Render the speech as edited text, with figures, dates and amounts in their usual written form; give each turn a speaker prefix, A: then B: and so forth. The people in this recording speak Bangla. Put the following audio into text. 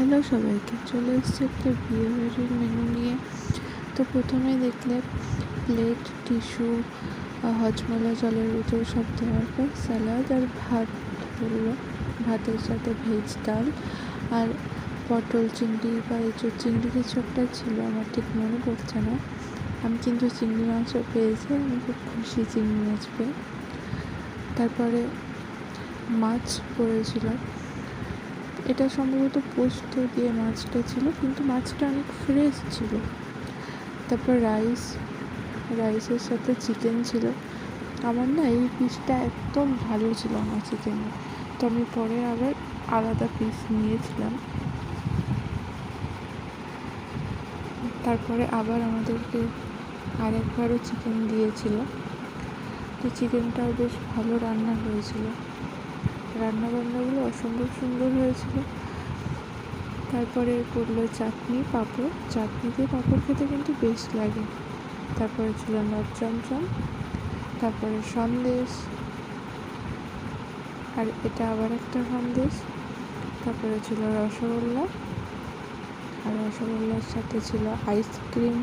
A: হ্যালো সবাইকে, চলে এসেছে একটা বিয়েবাড়ির মেনু নিয়ে। তো প্রথমে দেখলে প্লেট, টিস্যু, হজমোলা জলের বোতল সব দেওয়ার পর স্যালাড আর ভাত হলো। ভাতের সাথে ভেজ ডাল আর পটল চিংড়ি বা এঁচোড় চিংড়ি কিছু একটা ছিল, আমার ঠিক মনে পড়ছে না। আমি কিন্তু চিংড়ি মাছও পেয়েছি, আমি খুব খুশি চিংড়ি মাছ পেয়ে। তারপরে মাছ পড়েছিল, এটা সম্ভবত পোস্ত দিয়ে মাছটা ছিল, কিন্তু মাছটা অনেক ফ্রেশ ছিল। তারপর রাইসের সাথে চিকেন ছিল। আমার না এই পিসটা একদম ভালো ছিল না চিকেনের, তো আমি পরে আবার আলাদা পিস নিয়েছিলাম। তারপরে আবার আমাদেরকে আরেকবারও চিকেন দিয়েছিল, তো চিকেনটাও বেশ ভালো রান্না হয়েছিল। রান্নাবান্নাগুলো অসম্ভব সুন্দর হয়েছিল। তারপরে পড়লো চাটনি, পাঁপড়। চাটনি দিয়ে পাঁপড় খেতে কিন্তু বেশ লাগে। তারপরে ছিল নট চমচম, তারপরে সন্দেশ, আর এটা আবার একটা সন্দেশ। তারপরে ছিল রসগোল্লা, আর রসগোল্লার সাথে ছিল আইসক্রিম।